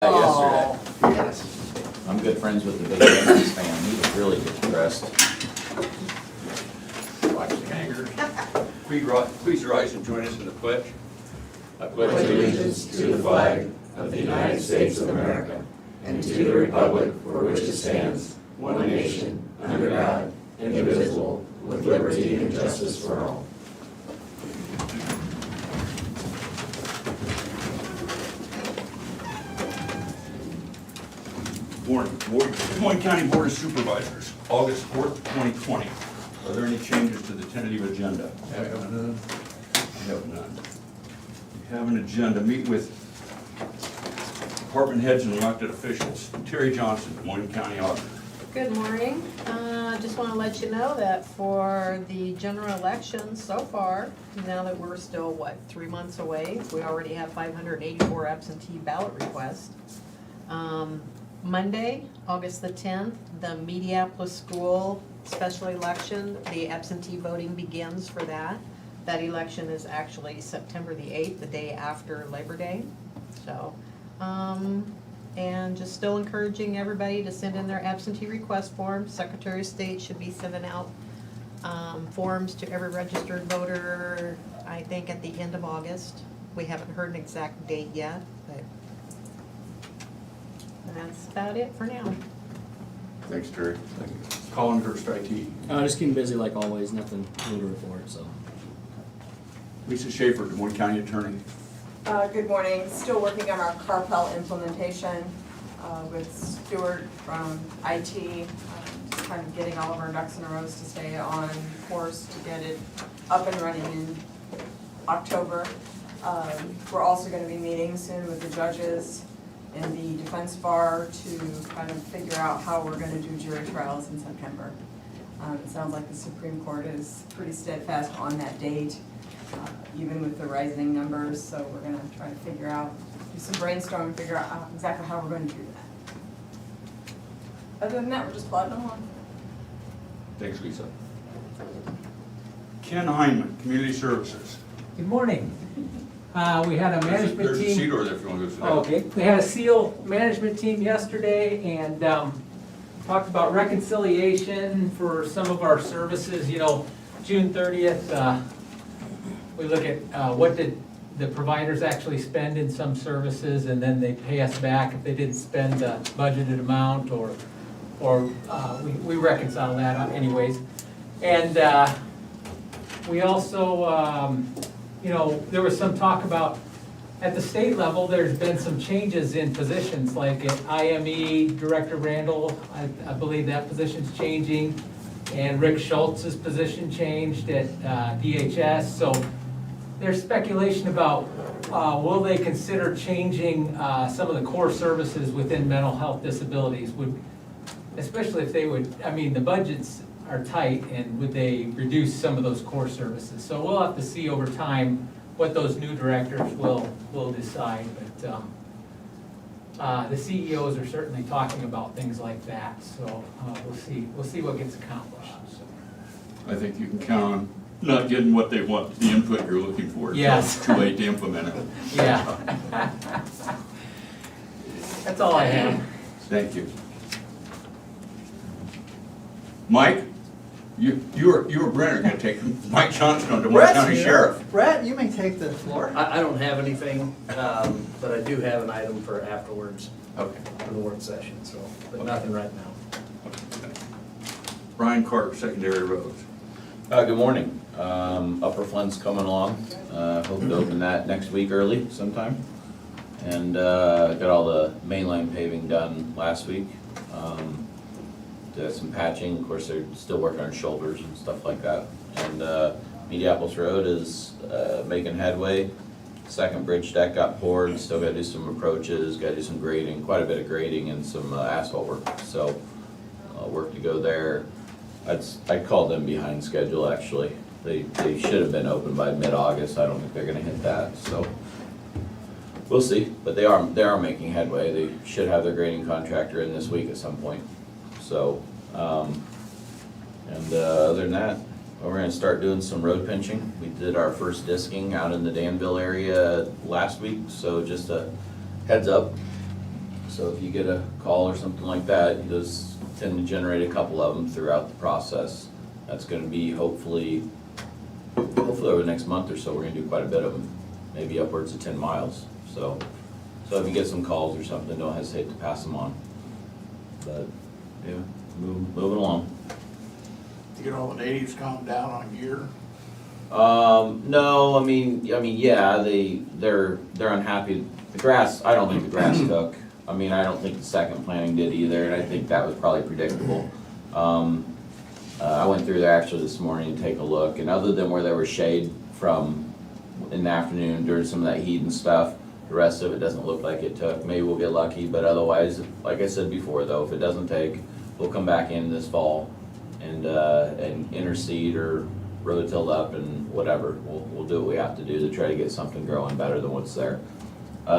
Yesterday. Yes. I'm good friends with the big Yankees fan. He was really depressed. Watch the hangers. Please rise and join us in the pledge. I pledge allegiance to the flag of the United States of America and to the republic for which it stands, one nation, under God, indivisible, with liberty and justice for all. Des Moines County Board of Supervisors, August 4th, 2020. Are there any changes to the tentative agenda? I have none. We have an agenda. Meet with department heads and elected officials. Terry Johnson, Des Moines County Auditor. Good morning. Just want to let you know that for the general elections so far, now that we're still, 3 months away, we already have 584 absentee ballot requests. Monday, August the 10th, the Mediapolis School special election, the absentee voting begins for that. That election is actually September the 8th, the day after Labor Day. So, and just still encouraging everybody to send in their absentee request forms. Secretary of State should be sending out forms to every registered voter, I think at the end of August. We haven't heard an exact date yet, but that's about it for now. Thanks, Terry. Colin Hurst, IT. Just keeping busy like always, nothing new to report, so. Lisa Schaefer, Des Moines County Attorney. Good morning. Still working on our Carpel implementation with Stuart from IT. Just kind of getting all of our ducks in a row to stay on course to get it up and running in October. We're also going to be meeting soon with the judges in the defense bar to kind of figure out how we're going to do jury trials in September. It sounds like the Supreme Court is pretty steadfast on that date, even with the rising numbers, so we're going to try to figure out, do some brainstorming, figure out exactly how we're going to do that. Other than that, we're just plodding along. Thanks, Lisa. Ken Heineman, Community Services. Good morning. We had a management There's a seat team. over there if you want to go sit down. Okay, we had a SEAL management team yesterday and talked about reconciliation for some of our services. You know, June 30th, we look at what did the providers actually spend in some services, and then they pay us back if they didn't spend the budgeted amount, or we reconcile that anyways. And we also, you know, there was some talk about, at the state level, there's been some changes in positions, like at IME, Director Randall, I believe that position's changing, and Rick Schultz's position changed at DHS, so there's speculation about will they consider changing some of the core services within mental health disabilities, especially if they would, I mean, the budgets are tight, and would they reduce some of those core services? So we'll have to see over time what those new directors will decide, but the CEOs are certainly talking about things like that, so we'll see what gets accomplished. I think you can count on not getting what they want, the input you're looking for. Yes. It's too late to implement it. Yeah. That's all I have. Thank you. Mike, you or Brent are going to take Mike Johnson on Des Moines Brett's County here. Sheriff. Brett, you may take the floor. I don't have anything, but I do have an item for afterwards, Okay. for the work session, so, but nothing right now. Brian Carter, Secondary Roads. Good morning. Upper Flint's coming along. Hope to open that next week early sometime. And got all the mainline paving done last week. Did some patching. Of course, they're still working on shoulders and stuff like that. And Mediapolis Road is making headway. Second bridge deck got poured. Still got to do some approaches. Got to do some grading, quite a bit of grading, and some asphalt work. So work to go there. I'd call them behind schedule, actually. They should have been open by mid-August. I don't think they're going to hit that. So we'll see. But they are making headway. They should have their grading contractor in this week at some point. So, and other than that, we're going to start doing some road pinching. We did our first disking out in the Danville area last week, so just a heads up. So if you get a call or something like that, he does tend to generate a couple of them throughout the process. That's gonna be hopefully over the next month or so, we're gonna do quite a bit of them, maybe upwards of 10 miles. So if you get some calls or something, don't hesitate to pass them on. But, yeah, moving along. To get all the natives calmed down on gear. No, I mean, yeah, they're unhappy. The grass, I don't think the grass took. I mean, I don't think the second planting did either, and I think that was probably predictable. I went through there actually this morning to take a look, and other than where there was shade from in the afternoon during some of that heat and stuff, the rest of it doesn't look like it took. Maybe we'll get lucky, but otherwise, like I said before though, if it doesn't take, we'll come back in this fall and interseed or rototill up and whatever. We'll do what we have to do to try to get something growing better than what's there.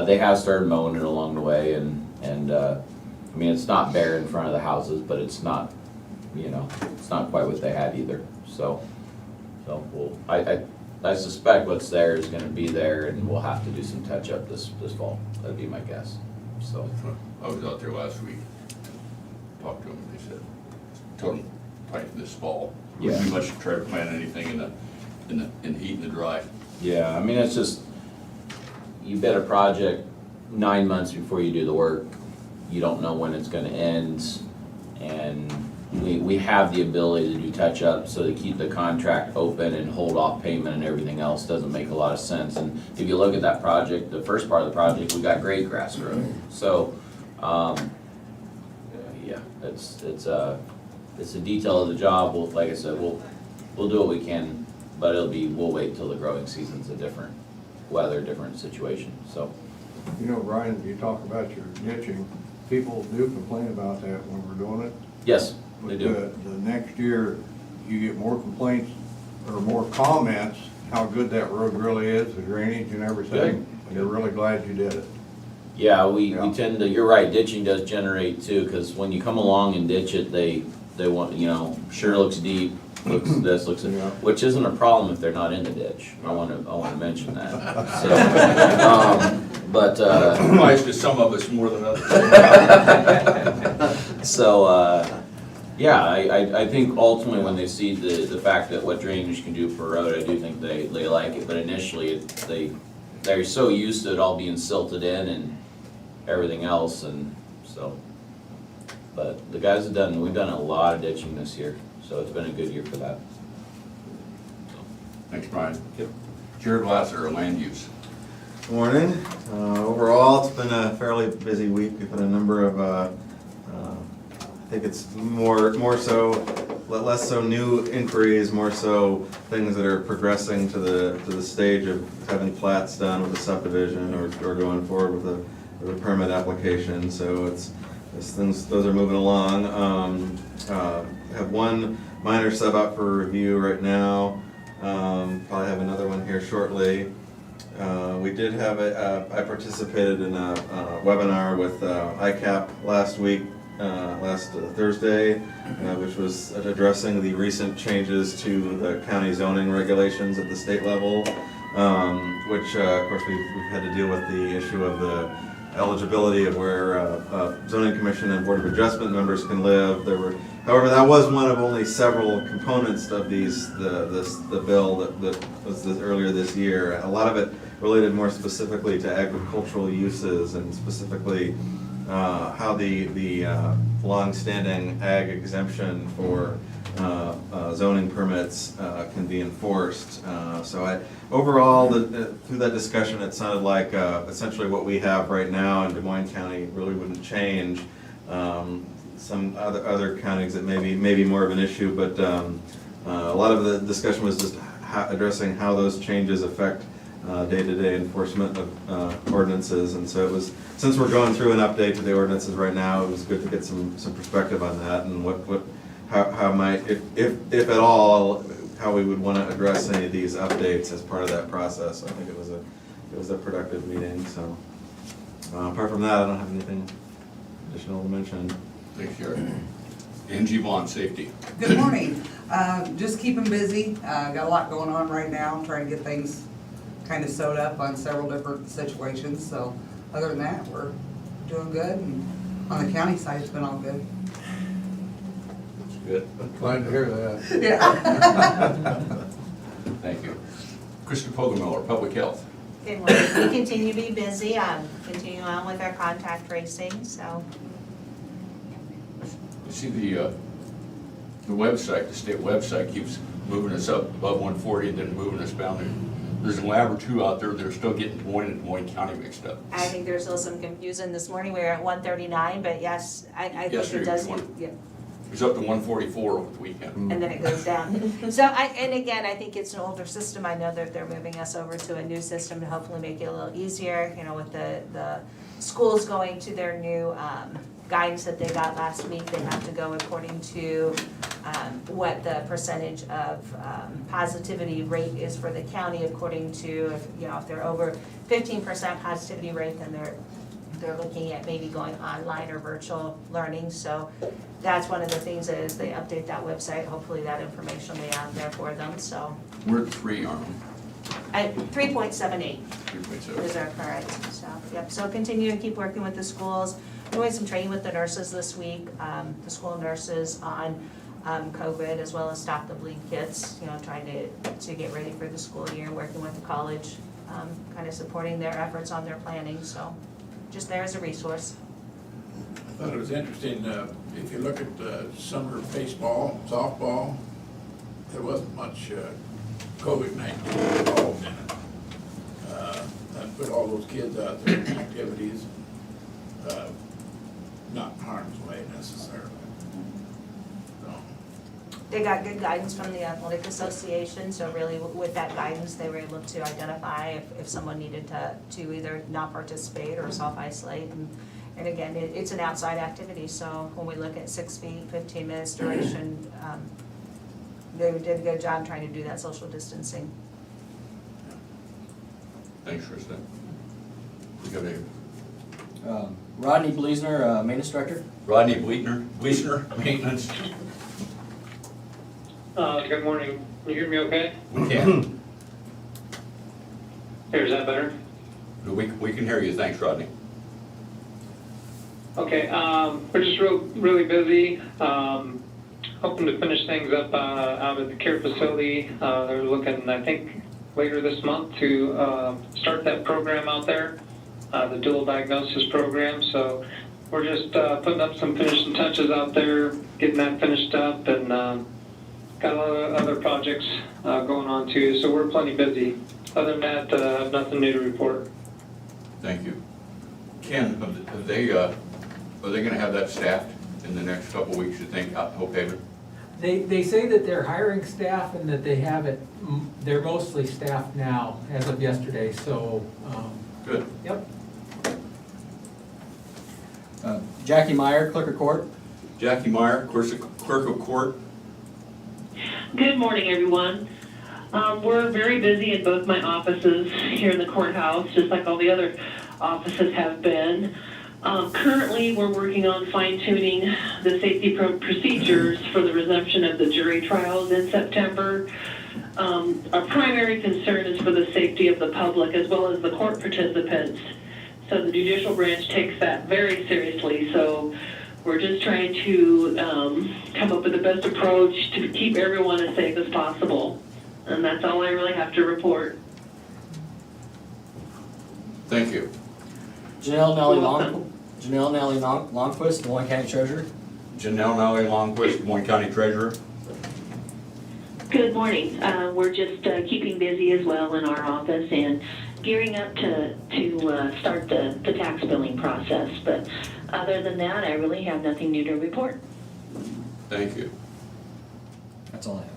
They have started mowing it along the way, and I mean, it's not bare in front of the houses, but it's not, it's not quite what they had either. So I suspect what's there is gonna be there, and we'll have to do some touch up this fall. That'd be my guess. So I was out there last week, talked to them, they said, total tight this fall. Yeah. Wouldn't be much to try to plant anything in the heat and the dry. yeah, I mean, it's just, you bet a project 9 months before you do the work. You don't know when it's gonna end, and we have the ability to do touch-ups, so to keep the contract open and hold off payment and everything else doesn't make a lot of sense. And if you look at that project, the first part of the project, we got great grass growth. So, yeah, it's a detail of the job. Like I said, we'll do what we can, but we'll wait till the growing season's a different weather, different situation, so. You know, Brian, you talk about your ditching, people do complain about that when we're doing it. Yes, they But do. the next year, you get more complaints or more comments, how good that road really is, the drainage and everything. Good. And you're really glad you did it. Yeah, we Yeah. tend to, you're right, ditching does generate too, because when you come along and ditch it, they want, sure looks deep, looks this, looks, Yeah. which isn't a problem if they're not in the ditch. I wanna mention that. So, but, Applies to some of us more than others. so, yeah, I think ultimately when they see the fact that what drainage can do for a road, I do think they like it, but initially, they're so used to it all being silted in and everything else, and so. But the guys we've done a lot of ditching this year, so it's been a good year for that. Thanks, Brian. Yep. Jared Lasser, land use. Morning. Overall, it's been a fairly busy week. We've had a number of, I think it's less so new inquiries, more so things that are progressing to the stage of having plats done with a subdivision or going forward with a permit application. So those are moving along. Have one minor sub up for review right now. Probably have another one here shortly. We did have I participated in a webinar with ICAP last week, last Thursday, which was addressing the recent changes to the county zoning regulations at the state level, which of course we've had to deal with the issue of the eligibility of where zoning commission and board of adjustment members can live. However, that was one of only several components of the bill that was earlier this year. A lot of it related more specifically to agricultural uses and specifically how the long-standing ag exemption for zoning permits can be enforced. Overall, through that discussion, it sounded like essentially what we have right now in Des Moines County really wouldn't change. Some other counties that may be more of an issue, but a lot of the discussion was just addressing how those changes affect day-to-day enforcement of ordinances. And so it was, since we're going through an update to the ordinances right now, it was good to get some perspective on that and how might, if at all, how we would want to address any of these updates as part of that process. I think it was a productive meeting. So apart from that, I don't have anything additional to mention. Thanks, Jared. Angie Vaughn, safety. Good morning. Just keeping busy. Got a lot going on right now, trying to get things kind of sewed up on several different situations. So other than that, we're doing good, and on the county side, it's been all good. That's good. Glad to hear that. Yeah. Thank you. Krista Poggemiller, Public Health. Good morning. We continue to be busy, continuing on with our contact tracing, so. You see the website, the state website keeps moving us up above 140 and then moving us down there. There's a lab or two out there that are still getting Des Moines and Des Moines County mixed up. I think there's still some confusion. This morning we were at 139, but yes, I think Yesterday it does, was one. yeah, It was up to 144 over the weekend. and then it goes down. So and again, I think it's an older system. I know that they're moving us over to a new system to hopefully make it a little easier, you know, with the schools going to their new guidance that they got last week. They have to go according to what the percentage of positivity rate is for the county, according to, if they're over 15% positivity rate, then they're looking at maybe going online or virtual learning. So that's one of the things that as they update that website, hopefully that information will be out there for them, so. We're at 3, aren't we? At 3.78 3.7. is our current, so, yep, so continue to keep working with the schools. Doing some training with the nurses this week, the school nurses on COVID, as well as stop the bleed kits, trying to get ready for the school year, working with the college, kind of supporting their efforts on their planning, so just there as a resource. I thought it was interesting, if you look at summer baseball, softball, there wasn't much COVID-19 involved in it. That put all those kids out there in activities, not in harm's way necessarily. So, They got good guidance from the Athletic Association, so really with that guidance, they were able to identify if someone needed to either not participate or self-isolate. And again, it's an outside activity, so when we look at 6 feet, 15 minutes duration, they did a good job trying to do that social distancing. Thanks, Krista. You got a Rodney Bleasner, maintenance director. Rodney Bleasner, maintenance. Good morning. Can you hear me okay? We can. Here, is that better? We can hear you. Thanks, Rodney. Okay, we're just really busy. Hoping to finish things up out at the care facility. They're looking, I think, later this month to start that program out there, the dual diagnosis program. So we're just putting up some finishing touches out there, getting that finished up, and got a lot of other projects going on too. So we're plenty busy. Other than that, I have nothing new to report. Thank you. Ken, are they going to have that staffed in the next couple of weeks, you think, out in Hope Haven? They say that they're hiring staff and that they have it, they're mostly staffed now as of yesterday, so. Good. Yep. Jackie Meyer, clerk of court. Jackie Meyer, clerk of court. Good morning, everyone. We're very busy in both my offices here in the courthouse, just like all the other offices have been. Currently, we're working on fine-tuning the safety procedures for the resumption of the jury trials in September. Our primary concern is for the safety of the public as well as the court participants. So the judicial branch takes that very seriously. So we're just trying to come up with the best approach to keep everyone as safe as possible. And that's all I really have to report. Thank you. Janelle Nellie Longquist, Des Moines County Treasurer. Janelle Nally Longquist, Des Moines County Treasurer. Good morning. We're just keeping busy as well in our office and gearing up to start the tax billing process. But other than that, I really have nothing new to report. Thank you. That's all I have.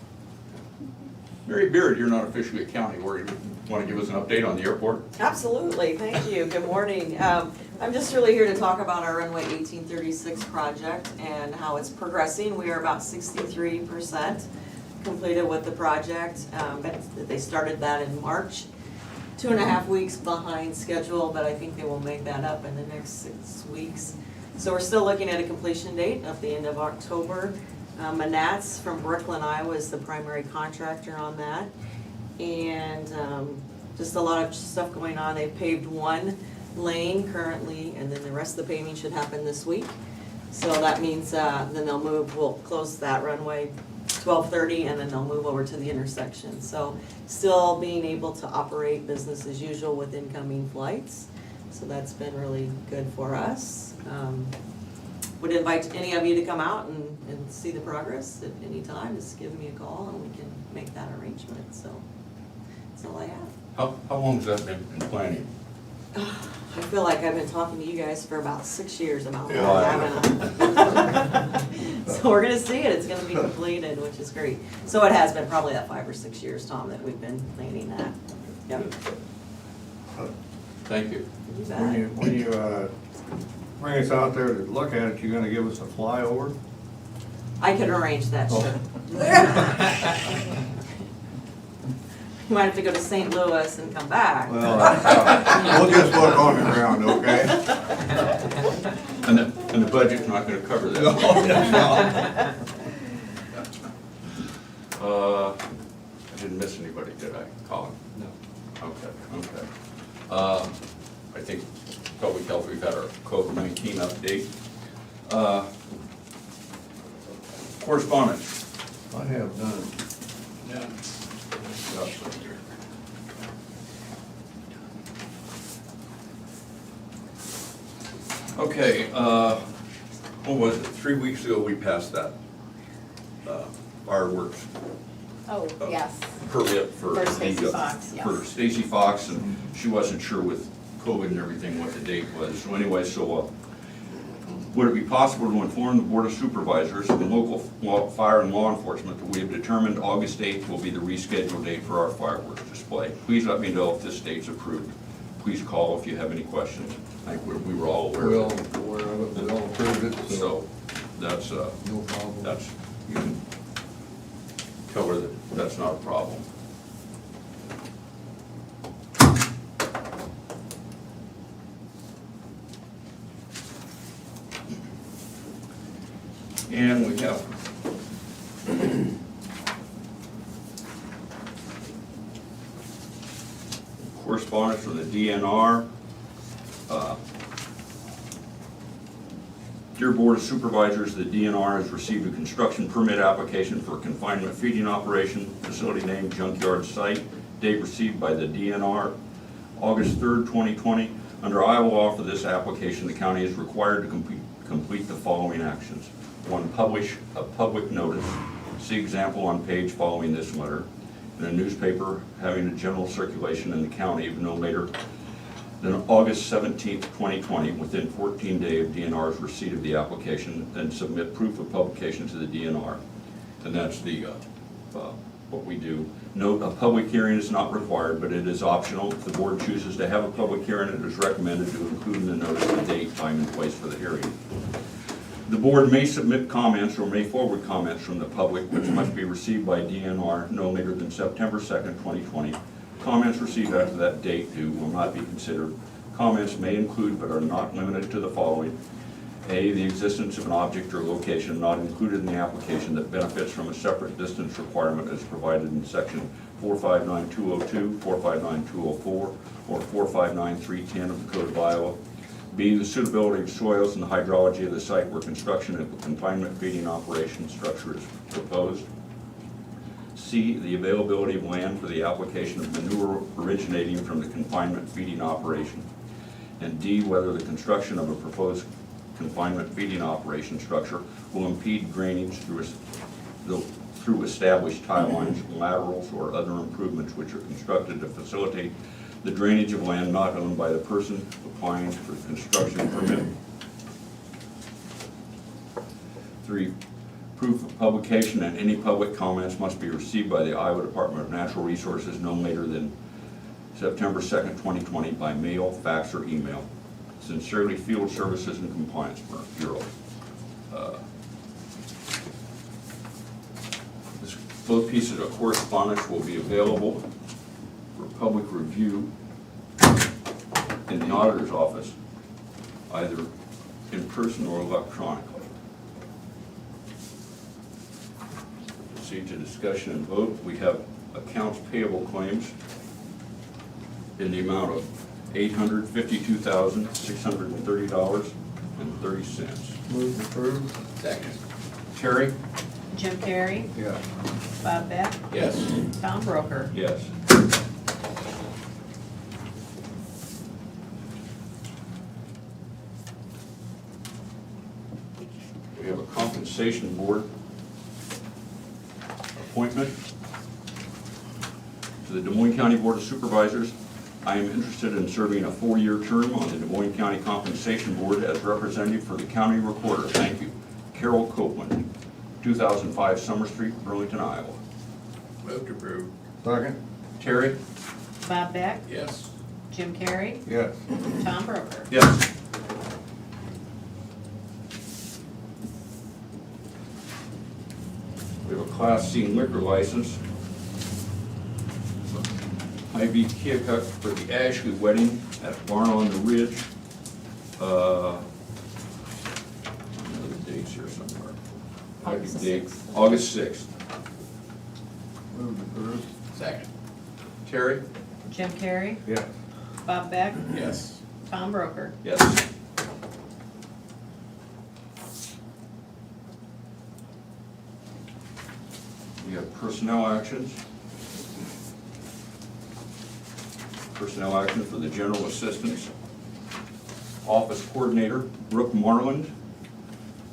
Mary Beard, you're not officially a county. You want to give us an update on the airport? Absolutely, thank you, good morning. I'm just really here to talk about our runway 1836 project and how it's progressing. We are about 63% completed with the project. They started that in March, 2.5 weeks behind schedule, but I think they will make that up in the next 6 weeks. So we're still looking at a completion date of the end of October. Manats from Brooklyn, Iowa is the primary contractor on that. And just a lot of stuff going on. They paved one lane currently, and then the rest of the paving should happen this week. So that means, then they'll move, we'll close that runway 12:30, and then they'll move over to the intersection. So still being able to operate business as usual with incoming flights. So that's been really good for us. Would invite any of you to come out and see the progress at any time. Just give me a call and we can make that arrangement. So that's all I have. How long has that been in planning? I feel like I've been talking to you guys for about 6 years about that, Yeah. haven't I? So we're gonna see it, it's gonna be completed, which is great. So it has been probably that 5 or 6 years, Tom, that we've been planning that. Yep. Thank you. You bet. When you bring us out there to look at it, you gonna give us a flyover? I can arrange that, sure. You might have to go to St. Louis and come back. Well, we'll just look on the ground, okay? And the budget's not gonna cover that. No, I didn't miss anybody, did I, Colin? No. Okay. I think Public Health, we've had our COVID-19 update. Correspondence. I have none. Yeah. Okay, what was it, 3 weeks ago we passed that fireworks Oh, yes. permit for For Stacy the, Fox, yes. for Stacy Fox, and she wasn't sure with COVID and everything what the date was. So anyway, would it be possible to inform the Board of Supervisors and local fire and law enforcement that we have determined August 8th will be the rescheduled date for our fireworks display? Please let me know if this date's approved. Please call if you have any questions. I think we were all aware of it. We all approved it, So that's, no problem. that's, you can tell her that that's not a problem. And we have correspondence from the DNR. Dear Board of Supervisors, the DNR has received a construction permit application for a confinement feeding operation, facility name Junkyard Site, date received by the DNR, August 3rd, 2020. Under Iowa law for this application, the county is required to complete the following actions. 1, publish a public notice. See example on page following this letter. In a newspaper having a general circulation in the county of no later than August 17th, 2020, within 14 days of DNR's receipt of the application, and submit proof of publication to the DNR. And that's the what we do. Note, a public hearing is not required, but it is optional. If the board chooses to have a public hearing, it is recommended to include in the notice the date, time, and place for the hearing. The board may submit comments or may forward comments from the public, which must be received by DNR no later than September 2nd, 2020. Comments received after that date will not be considered. Comments may include but are not limited to the following. A, the existence of an object or location not included in the application that benefits from a separate distance requirement as provided in section 459202, 459204, or 459310 of the Code of Iowa. B, the suitability of soils and the hydrology of the site where construction of a confinement feeding operation structure is proposed. C, the availability of land for the application of manure originating from the confinement feeding operation. And D, whether the construction of a proposed confinement feeding operation structure will impede drainage through established tie lines, laterals, or other improvements which are constructed to facilitate the drainage of land not owned by the person applying for the construction permit. 3, proof of publication and any public comments must be received by the Iowa Department of Natural Resources no later than September 2nd, 2020 by mail, fax, or email. Sincerely, Field Services and Compliance Bureau. Both pieces of correspondence will be available for public review in the auditor's office, either in person or electronically. Proceed to discussion and vote. We have accounts payable claims in the amount of $852,630.30. Move approved. Second. Terry? Jim Carrey, Yeah. Bob Beck, Yes. Tom Broker. Yes. We have a compensation board appointment to the Des Moines County Board of Supervisors. I am interested in serving a 4-year term on the Des Moines County Compensation Board as representative for the county recorder. Thank you. Carol Copeland, 2005 Summer Street, Burlington, Iowa. Move to approve. Second. Terry? Bob Beck, Yes. Jim Carrey, Yes. Tom Broker. Yes. We have a Class C liquor license. I.B. Keokuk for the Ashley wedding at Barn on the Ridge. I know the dates here somewhere. August Date, 6th. August 6th. Move approved. Second. Terry? Jim Carrey, Yes. Bob Beck, Yes. Tom Broker. Yes. We have personnel actions. Personnel action for the general assistants. Office coordinator, Brooke Marland.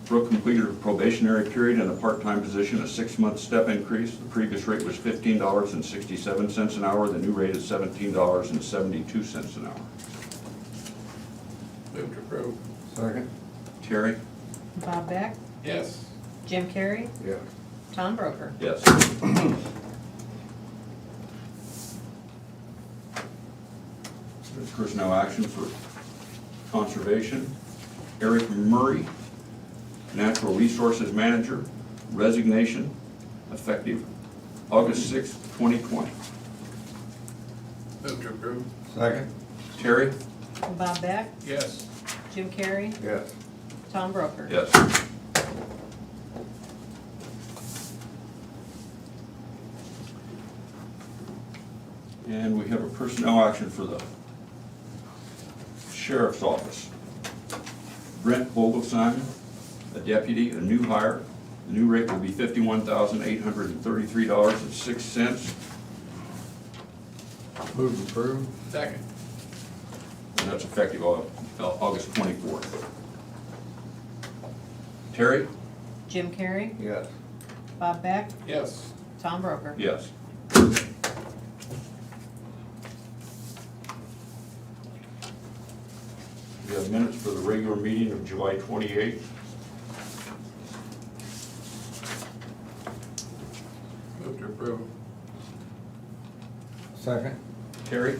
Brooke completed a probationary period in a part-time position, a 6-month step increase. The previous rate was $15.67 an hour. The new rate is $17.72 an hour. Move to approve. Second. Terry? Bob Beck, Yes. Jim Carrey, Yes. Tom Broker. Yes. There's personnel action for conservation. Eric Murray, Natural Resources Manager, resignation, effective August 6th, 2020. Move to approve. Second. Terry? Bob Beck, Yes. Jim Carrey, Yes. Tom Broker. Yes. And we have a personnel action for the Sheriff's Office. Brent Vogelsimon, a deputy, a new hire. The new rate will be $51,833.06. Move approved. Second. And that's effective August 24th. Terry? Jim Carrey, Yes. Bob Beck, Yes. Tom Broker. Yes. We have minutes for the regular meeting of July 28th. Move to approve. Second. Terry?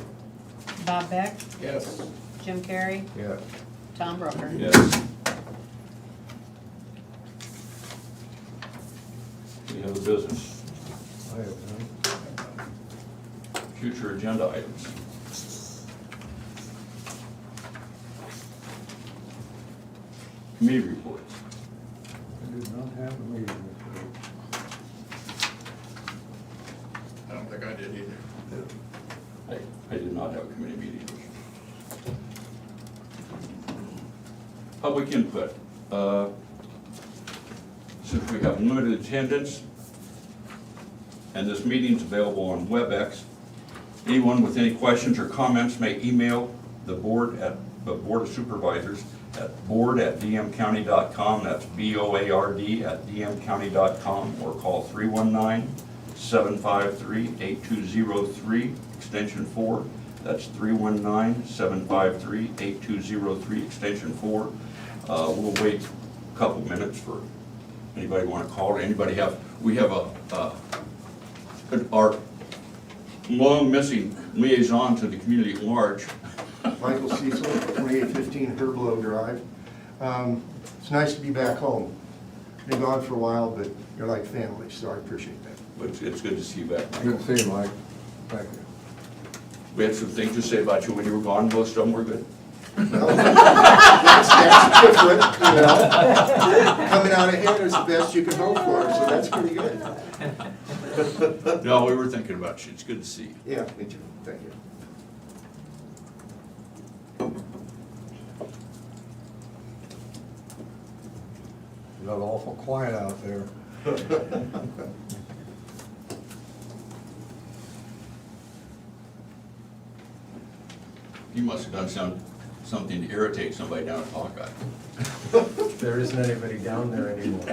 Bob Beck, Yes. Jim Carrey, Yes. Tom Broker. Yes. Any other business? I have none. Future agenda items. Committee reports. I did not have a meeting this week. I don't think I did either. I did not have a committee meeting. Public input. Since we have limited attendance, and this meeting's available on WebEx, anyone with any questions or comments may email the Board of Supervisors at board@dmcounty.com. That's BOARD@dmcounty.com, or call 319-753-8203, extension 4. That's 319-753-8203, extension 4. We'll wait a couple minutes for anybody want to call. We have our long missing liaison to the community at large. Michael Cecil, 2815 Herblow Drive. It's nice to be back home. Been gone for a while, but you're like family, so I appreciate that. But it's good to see you back, Michael. Good to see you, Mike. Thank you. We had some things to say about you when you were gone. Most of them were good. Well, that's different, you know. Coming out ahead is the best you can hope for, so that's pretty good. No, we were thinking about you. It's good to see you. Yeah, me too. Thank you. got awful quiet out there. You must have done something to irritate somebody down at Hawkeye. There isn't anybody down there anymore.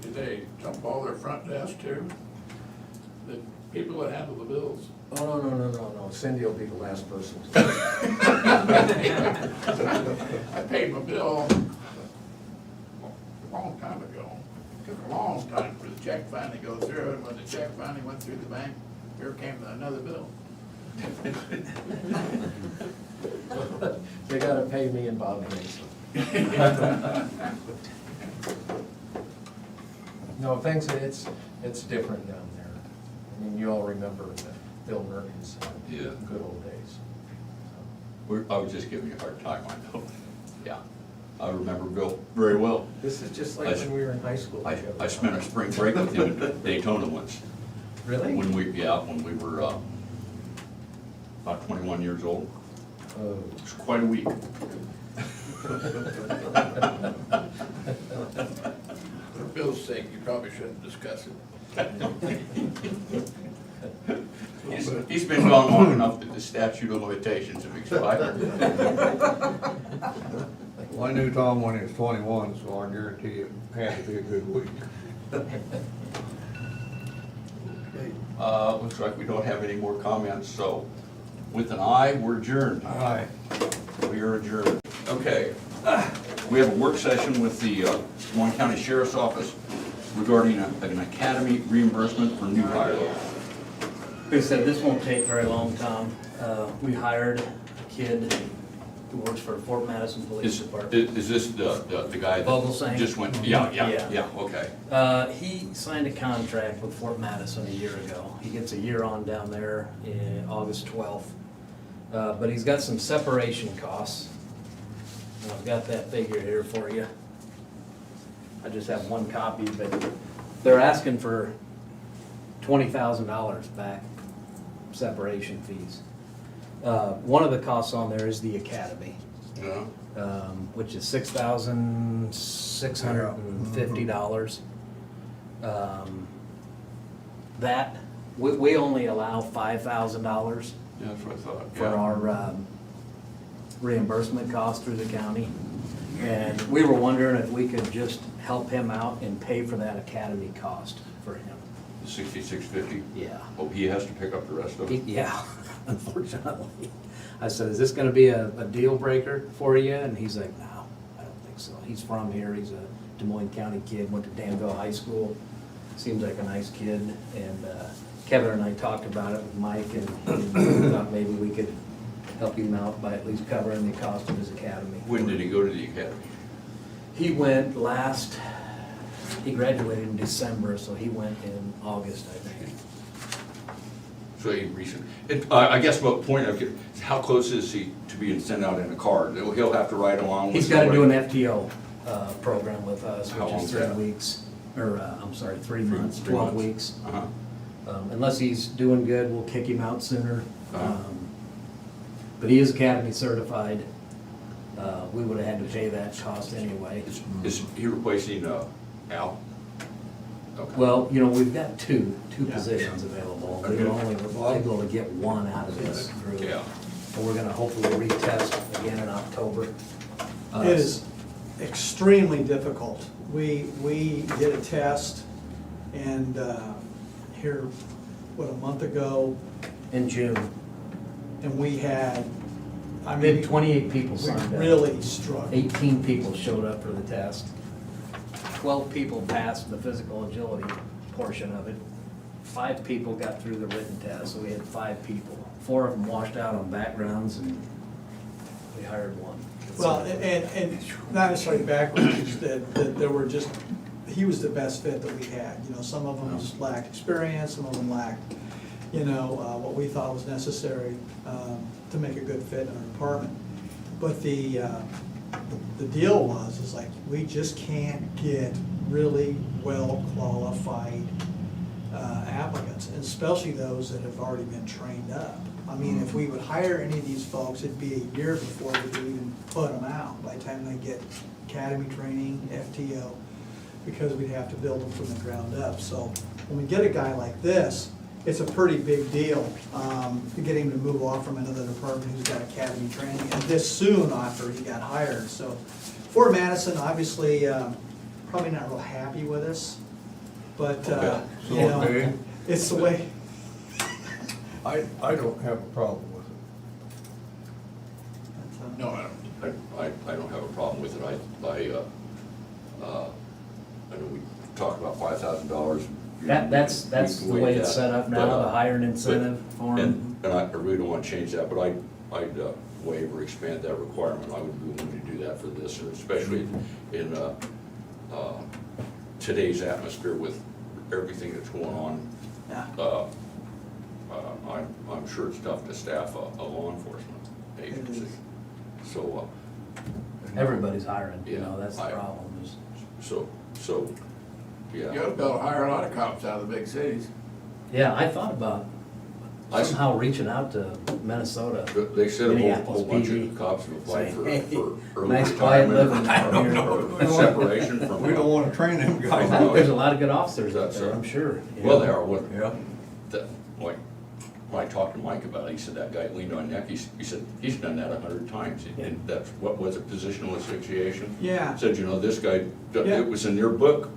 Did they dump all their front desk too? The people that handle the bills? Oh, no, Cindy will be the last person. I paid my bill a long time ago. Took a long time for the check finally to go through, and when the check finally went through the bank, here came another bill. They gotta pay me and Bob Hanson. No, thanks, it's different down there. I mean, you all remember Bill Merkin's Yeah. good old days. I was just giving you a hard time, I know. Yeah, I remember Bill very well. This is just like when we were in high school together. I spent a spring break with him in Daytona once. Really? When we were about 21 years old. Oh. It was quite a week. For Bill's sake, you probably shouldn't discuss it. He's been gone long enough that the statute of limitations have expired. Well, I knew Tom when he was 21, so I guarantee it had to be a good week. Looks like we don't have any more comments, so with an aye, we're adjourned. Aye. We are adjourned. Okay, we have a work session with the Des Moines County Sheriff's Office regarding an academy reimbursement for new hires. Like I said, this won't take very long, Tom. We hired a kid who works for Fort Madison Police Department. Is this the guy that Vogelsang? just went? Yeah, okay. He signed a contract with Fort Madison a year ago. He gets a year on down there in August 12th. But he's got some separation costs. And I've got that figure here for you. I just have one copy, but they're asking for $20,000 back, separation fees. One of the costs on there is the academy, Yeah. which is $6,650. That, we only allow $5,000 Yeah, that's what I thought. for our reimbursement costs through the county. And we were wondering if we could just help him out and pay for that academy cost for him. $66.50? Yeah. Oh, he has to pick up the rest of it? Yeah, unfortunately. I said, is this gonna be a deal breaker for you? And he's like, no, I don't think so. He's from here, he's a Des Moines County kid, went to Danville High School. Seems like a nice kid, and Kevin and I talked about it with Mike, and we thought maybe we could help him out by at least covering the cost of his academy. When did he go to the academy? He went he graduated in December, so he went in August, I think. So he recent. I guess what point how close is he to being sent out in a car? He'll have to ride along with He's got to do an somebody? FTO program with us, How which long is is 3 that? weeks, or I'm sorry, 3 months, 12 weeks. Uh-huh. Unless he's doing good, we'll kick him out sooner. Uh-huh. But he is academy certified. We would have had to pay that cost anyway. Is he replacing Al? Okay. Well, we've got two positions available. We were only able to get one out of this group. Yeah. And we're gonna hopefully retest again in October. It is extremely difficult. We did a test and here, a month ago, In June. and we had, We had 28 people signed up. We really struggled. 18 people showed up for the test. 12 people passed the physical agility portion of it. 5 people got through the written test, so we had 5 people. 4 of them washed out on backgrounds, and we hired one. Well, and not necessarily backwards, that there were just, he was the best fit that we had. Some of them just lacked experience, some of them lacked, what we thought was necessary to make a good fit in our department. But the deal is like, we just can't get really well qualified applicants, and especially those that have already been trained up. I mean, if we would hire any of these folks, it'd be a year before we could even put them out, by the time they get academy training, FTO, because we'd have to build them from the ground up. So when we get a guy like this, it's a pretty big deal to get him to move off from another department who's got academy training, and this soon after he got hired. So Fort Madison, obviously, probably not real happy with us, but, you know, Okay. it's the way. I don't have a problem with it. No, I don't have a problem with it. I know we talked about $5,000. That's the way it's set up now, the hiring incentive for them. And I really don't want to change that, but I'd waive or expand that requirement. I would be willing to do that for this, and especially in today's atmosphere with everything that's going on. Yeah. I'm sure it's tough to staff a law enforcement agency. So. Everybody's hiring, you Yeah, know, that's the problem. is- So, yeah. You ought to be able to hire a lot of cops out of the big cities. Yeah, I thought about somehow reaching out to Minnesota. They said a whole Minneapolis bunch PD. of cops have applied for Say, early nice quiet retirement. living I don't out know, separation from. We don't wanna train them I guys. know. There's a lot of good officers out That's there, right. I'm sure. you Well, know. they are, what, Yeah. like, when I talked to Mike about it, he said that guy leaned on neck, he said, he's done that 100 times. And that's, what was it, positional asphyxiation? Yeah. Said, you know, this guy, Yeah. it was in their book.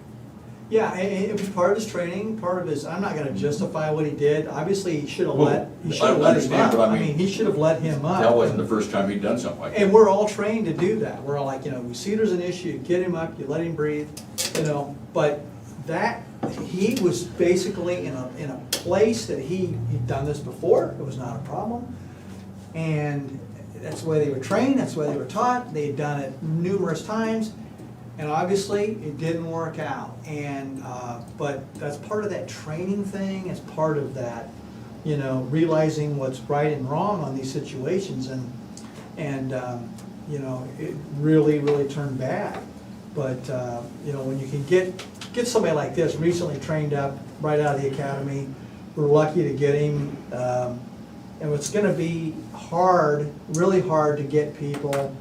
Yeah, and it was part of his training, part of his, I'm not gonna justify what he did, obviously he should have Well, he should I have let him understand, up. but I I mean, mean, he should have let him up. That wasn't the first time he'd done something like that. And we're all trained to do that, we're all like, you know, we see there's an issue, you get him up, you let him breathe, you know, but that, he was basically in a place that he'd done this before, it was not a problem. And that's the way they were trained, that's the way they were taught, they had done it numerous times, and obviously, it didn't work out. And, but that's part of that training thing, it's part of that, you know, realizing what's right and wrong on these situations, and you know, it really, really turned bad. But, you know, when you can get somebody like this recently trained up right out of the academy, we're lucky to get him. And it's gonna be hard, really hard to get people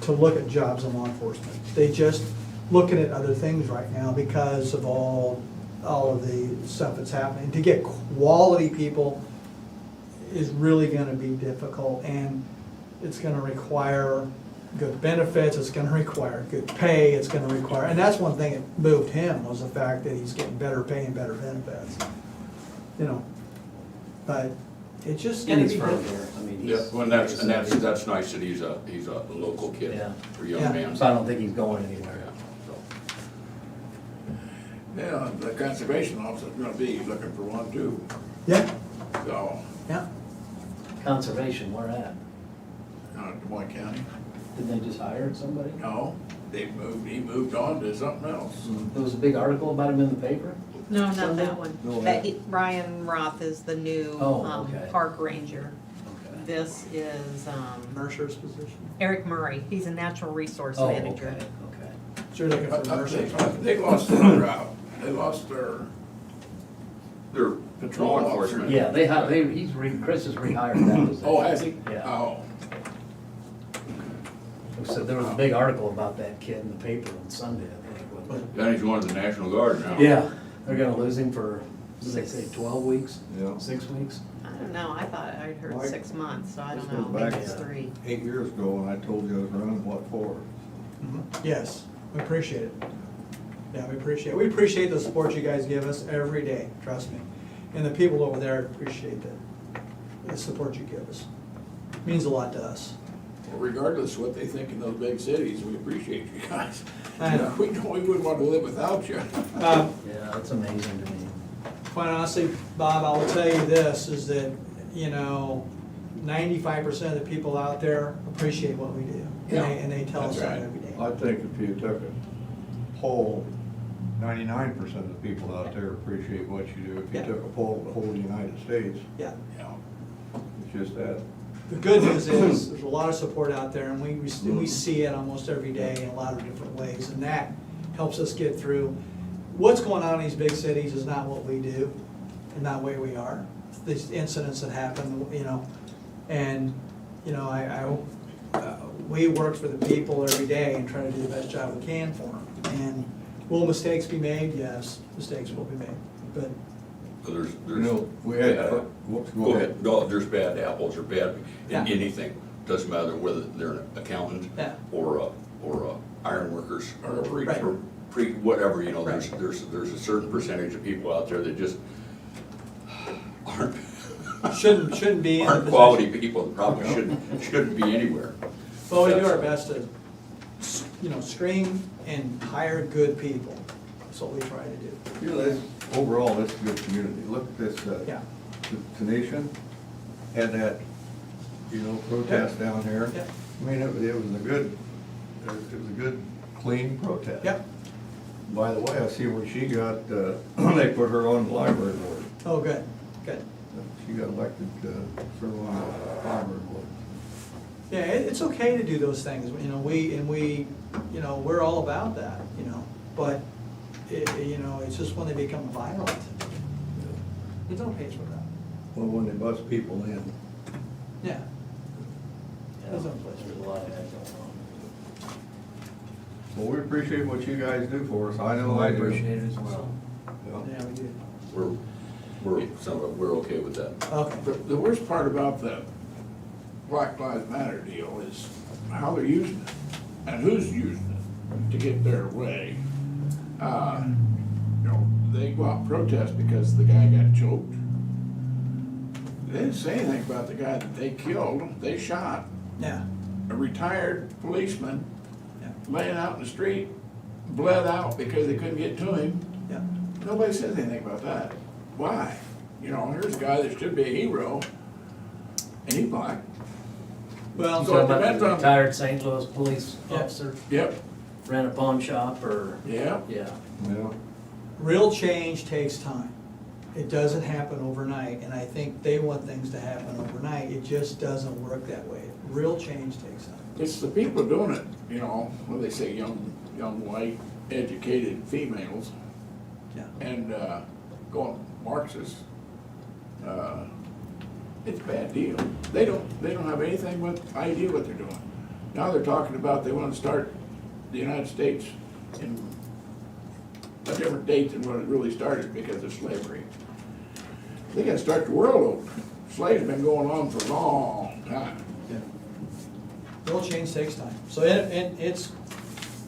to look at jobs in law enforcement. They just looking at other things right now because of all of the stuff that's happening. To get quality people is really gonna be difficult, and it's gonna require good benefits, it's gonna require good pay, it's gonna require, and that's one thing that moved him, was the fact that he's getting better pay and better benefits. You know, but it's just And gonna he's be from difficult. here, I mean, Yeah, he's. well, that's nice that he's a local kid, Yeah. or young Yeah. man. So I don't think he's going anywhere. Yeah, so. Yeah, the conservation officer's gonna be looking for one too, Yeah, so, yeah. Conservation, where at? Des Moines County. Did they just hire somebody? No, he moved on to something else. There was a big article about him in the paper? No, not Sunday? that one. No, Ryan Roth is the new Oh, okay. park ranger. Okay. This is Mercer's position. Eric Murray, he's a natural resource Oh, manager. okay, okay. So you're looking for Mercer. They lost their route, they lost their They're patrol law officer. enforcement. Yeah, Chris has rehired that position. Oh, has he? Yeah. Oh, So there was a big article about that kid in the paper on Sunday, I think. wasn't Then he's going to the National Guard now. it? Yeah, they're gonna lose him for, what did they say, 12 weeks? Yeah. 6 weeks? I don't know, I thought I'd heard Mike, 6 months, so I this don't know, goes maybe back it's to 3. 8 years ago when I told you I was running, what for? Yes, we appreciate it. Yeah, we appreciate the support you guys give us every day, trust me. And the people over there appreciate the support you give us. Means a lot to us. well, regardless of what they think in those big cities, we appreciate you guys. I know. We wouldn't want to live without you. Uh, Yeah, it's amazing to me. Quite honestly, Bob, I will tell you this, is that, you know, 95% of the people out there appreciate what we do. Yeah, And they tell us that's that right. every day. I think if you took a poll, 99% of the people out there appreciate what you do. If you Yeah. took a poll of the whole United States, Yeah. Yeah. it's just that. The good news is, there's a lot of support out there, and we see it almost every day in a lot of different ways, and that helps us get through. what's going on in these big cities is not what we do, and not where we are. These incidents that happen, you know, and, you know, we work for the people every day and try to do the best job we can for them. And will mistakes be made? Yes, mistakes will be made, but. There's, You know, we had, whoops, go ahead, no, there's bad apples or bad in Yeah. anything. Doesn't matter whether they're an accountant Yeah. or iron workers or a Right. whatever, you know, Right. there's a certain percentage of people out there that just aren't. Shouldn't be in the Aren't position. quality people, that probably shouldn't be anywhere. Well, we do our best to, you know, screen and hire good people. That's what we try to do. You know, that's, overall, that's a good community. Look at this, Yeah. Tanisha had that, you know, protest down here. Yeah. I mean, it was a good, clean protest. Yep. By the way, I see where she got, they put her on the library board. Oh, good, good. She got elected to serve on the library board. Yeah, it's okay to do those things, you know, we, you know, we're all about that, you know, but, you know, it's just when they become violent. There's no place for that. Well, when they bust people in. Yeah. There's no place for There's that. a lot of that going Well, we appreciate what you guys do for us. I know on. I I do. appreciate it as well. Yeah. Yeah, we do. We're okay with that. Okay. The worst part about the Black Lives Matter deal is how they're using it and who's using it to get their way. You know, they go out and protest because the guy got choked. They didn't say anything about the guy that they killed. They shot Yeah, a retired policeman yeah, laying out in the street, bled out because they couldn't get to him. yeah. Nobody says anything about that. Why? You know, here's a guy that should be a hero, and he's black. Well, So it Talking about depends the on- retired St. Louis police Yeah. officer, Yep, ran a pawn shop or, yeah. yeah. Yeah. real change takes time. It doesn't happen overnight, and I think they want things to happen overnight. It just doesn't work that way. Real change takes time. It's the people doing it, you know, what do they say, young, white, educated females, Yeah. and, going Marxist. It's a bad deal. They don't have anything with idea what they're doing. Now they're talking about they want to start the United States in a different date than when it really started because of slavery. They gotta start the world over. Slave's been going on for a long time. Real change takes time. So, and it's,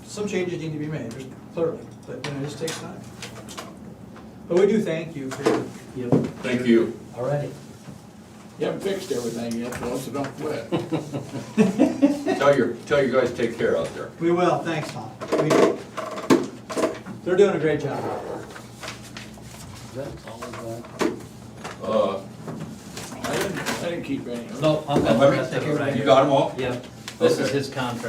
some changes need to be made, there's clearly, but, you know, it just takes time. But we do thank you for your. Yep. Thank you. All righty. You haven't fixed everything yet, though, so don't quit. Tell your guys take care out there. We will, thanks, Tom. They're doing a great job out there. Is that all of I didn't keep any of it. that? No, I've got the rest of it right You here. got them all? Yep. This is Okay. his contract.